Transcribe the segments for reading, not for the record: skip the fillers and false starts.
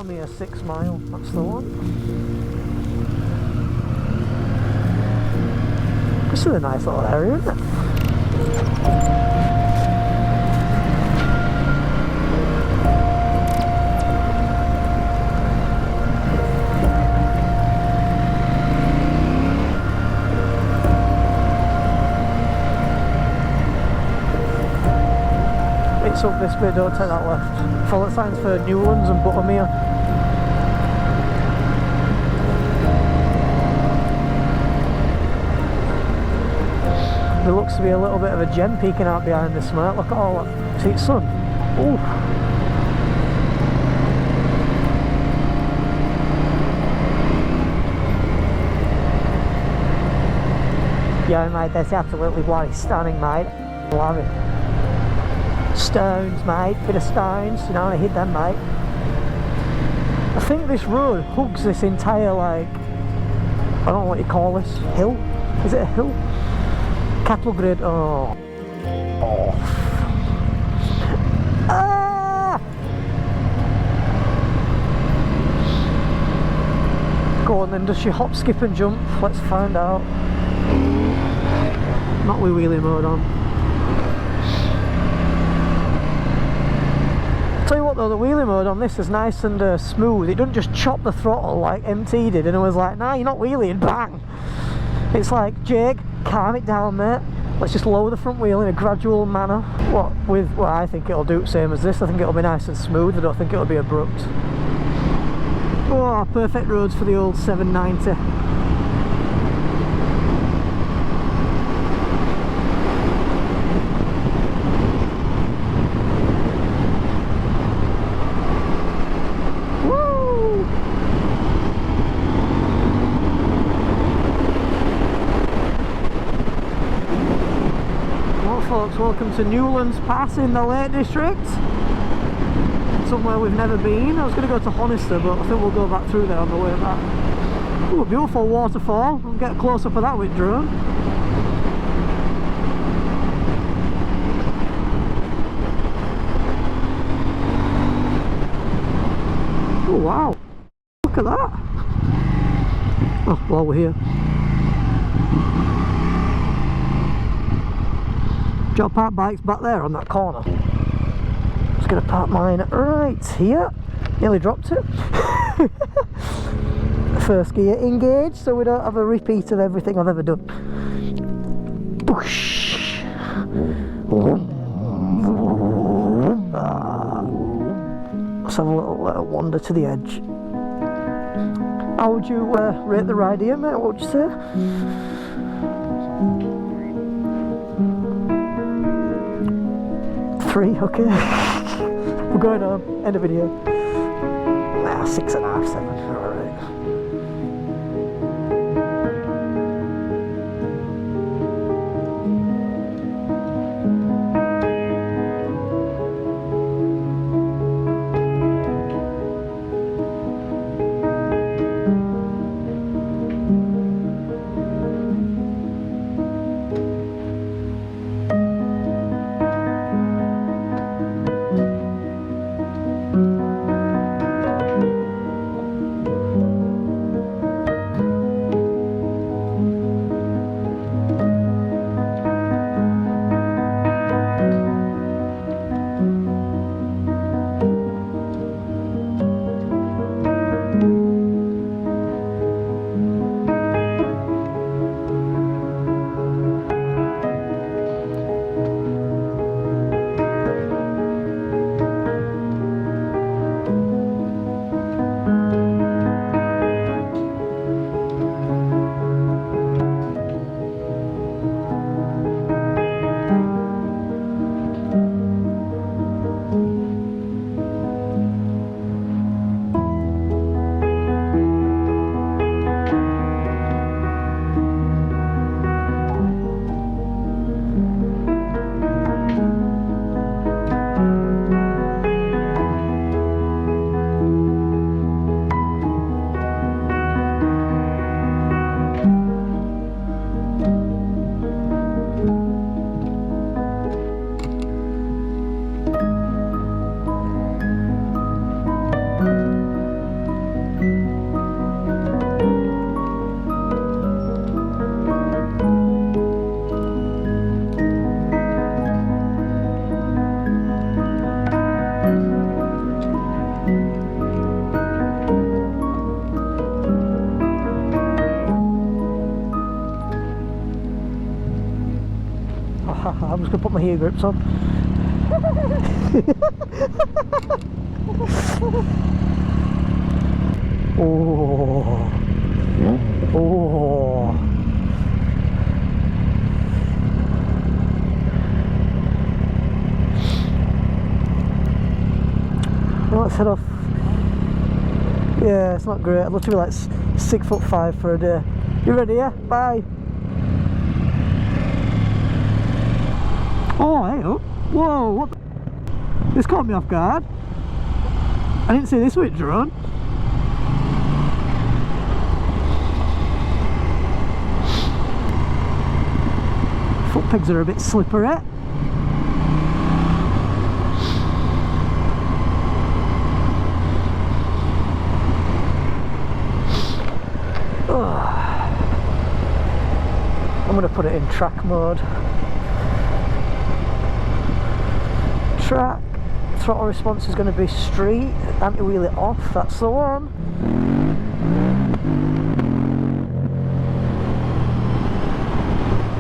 bottom here, 6 Mile, that's the one. This is a nice little area, isn't it? It's up this bit, don't take that left. Follow the signs for Newlands and Buttermere. There looks to be a little bit of a gem peeking out behind this, mate. Look at all that. See its sun? Ooh. Yeah, mate, that's absolutely bloody stunning, mate. Love it. Stones, mate, bit of stones, you know, I hit them, mate. I think this road hugs this entire, like, I don't know what you call this, hill? Is it a hill? Cattle grid, oh. Oh. Ah! Go on then, does she hop, skip and jump? Let's find out. Not with wheelie mode on. Tell you what though, the wheelie mode on this is nice and smooth. It doesn't just chop the throttle like MT did and it was like, nah, you're not wheeling, bang. It's like, Jake, calm it down, mate. Let's just lower the front wheel in a gradual manner. What with, well, I think it'll do the same as this. I think it'll be nice and smooth. I don't think it'll be abrupt. Oh, perfect roads for the old 790. Folks, welcome to Newlands Pass in the Lake District. Somewhere we've never been. I was going to go to Honister, but I think we'll go back through there on the way back. Ooh, a beautiful waterfall. I'll get a close up of that with drone. Oh wow, look at that. Oh, while we're here, do you park bikes back there on that corner? Just gonna park mine right here. Nearly dropped it. First gear engaged, so we don't have a repeat of everything I've ever done. Boosh. Let's have a little wander to the edge. How would you rate the ride here, mate? What would you say? 3, okay. We're going home. End of video. Nah, 6.5, 7. Alright. just gonna put my heel grips on. Oh. Oh. Well, let's head off. Yeah, it's not great. I'd love to be like 6'5" for a day. You ready? Yeah? Bye. Oh, hey up. Whoa, what? This caught me off guard. I didn't see this with drone. Foot pegs are a bit slippery. I'm going to put it in track mode. Track, throttle response is going to be street, anti-wheel it off, that's the one.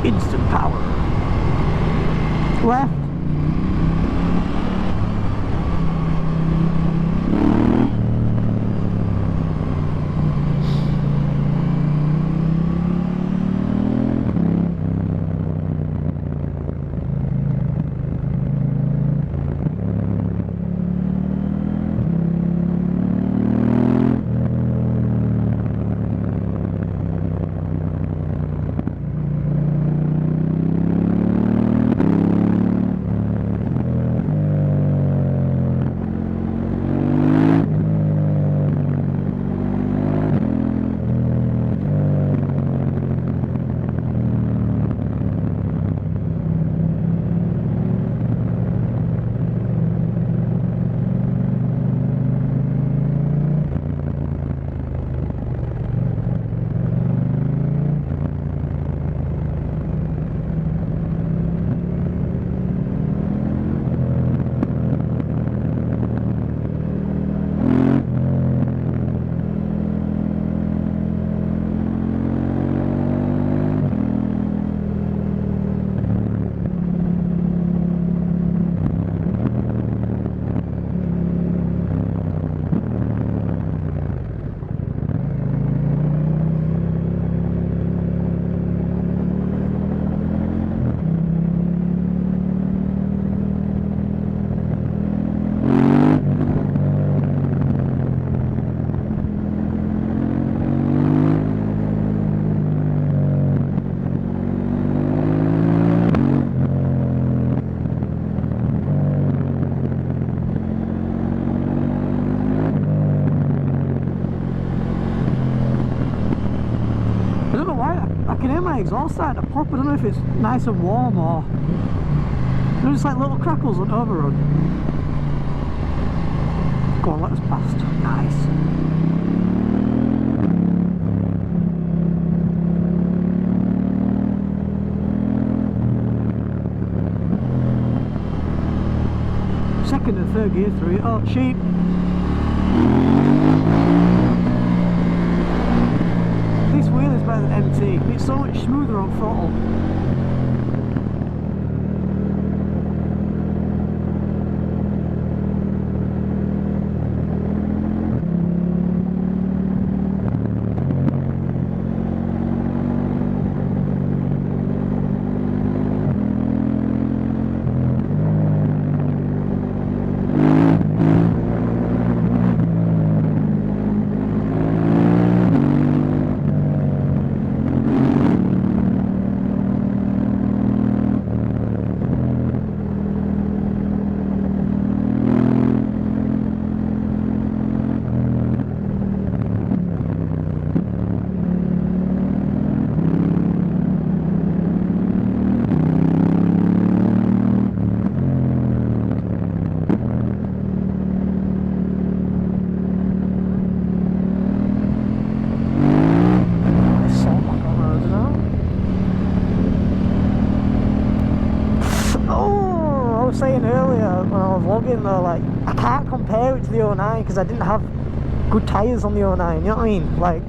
Instant power. Left. Exhaust starting to pop. I don't know if it's nice and warm or they're just like little crackles on overrun. Go on, let us past. Nice. Second and third gear through it. Oh, cheap. This wheel is better than MT. It's so much smoother on throttle. Saying earlier when I was vlogging though, like I can't compare it to the 09 because I didn't have good tyres on the 09, you know what I mean? Like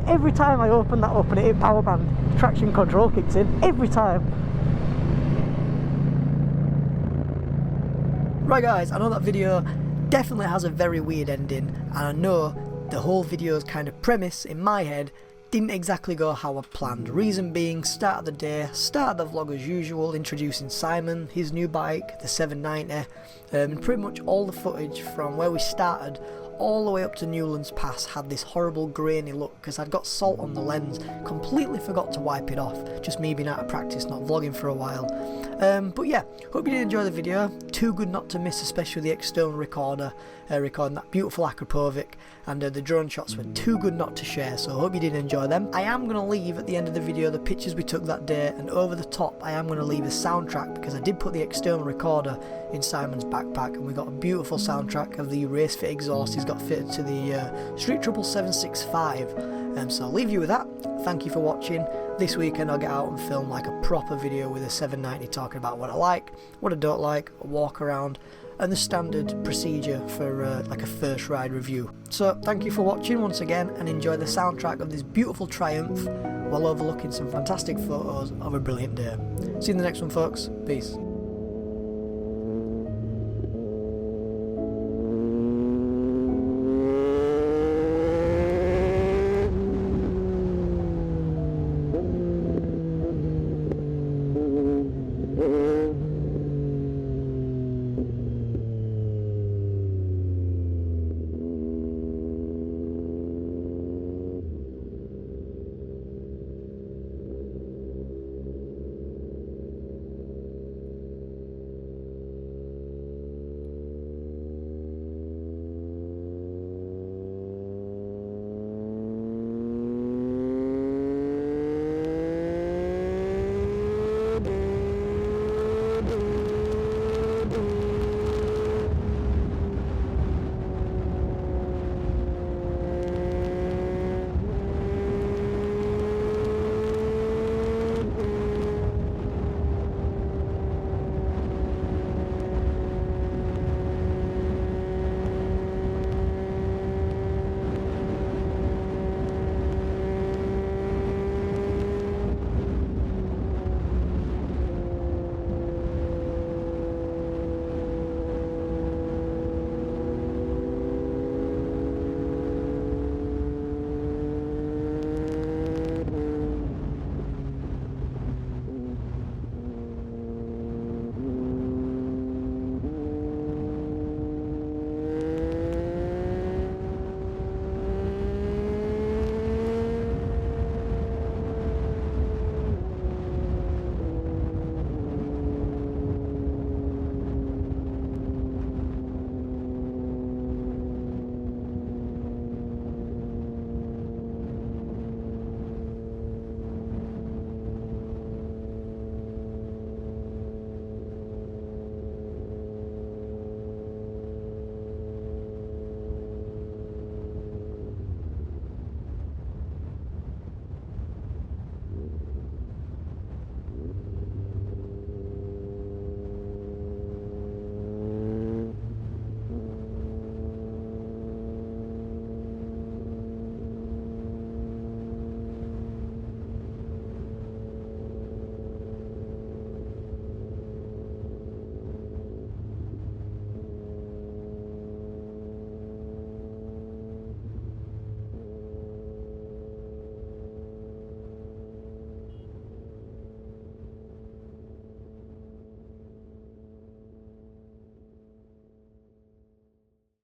every time I opened that up and it hit power band, traction control kicked in, every time. Right guys, I know that video definitely has a very weird ending, and I know the whole video's kind of premise in my head didn't exactly go how I planned. Reason being, start of the day, start the vlog as usual, introducing Simon, his new bike, the 790, and pretty much all the footage from where we started all the way up to Newlands Pass had this horrible grainy look because I'd got salt on the lens, completely forgot to wipe it off, just me being out of practice, not vlogging for a while. But yeah, hope you did enjoy the video. Too good not to miss, especially the external recorder, recording that beautiful Akrapovic, and the drone shots were too good not to share, so I hope you did enjoy them. I am going to leave at the end of the video the pictures we took that day, and over the top I am going to leave a soundtrack because I did put the external recorder in Simon's backpack, and we got a beautiful soundtrack of the race fit exhaust he's got fitted to the Street Trouble 765. So I'll leave you with that. Thank you for watching. This weekend I'll get out and film like a proper video with a 790 talking about what I like, what I don't like, a walk around, and the standard procedure for like a first ride review. So thank you for watching once again, and enjoy the soundtrack of this beautiful Triumph while overlooking some fantastic photos of a brilliant day. See you in the next one, folks. Peace.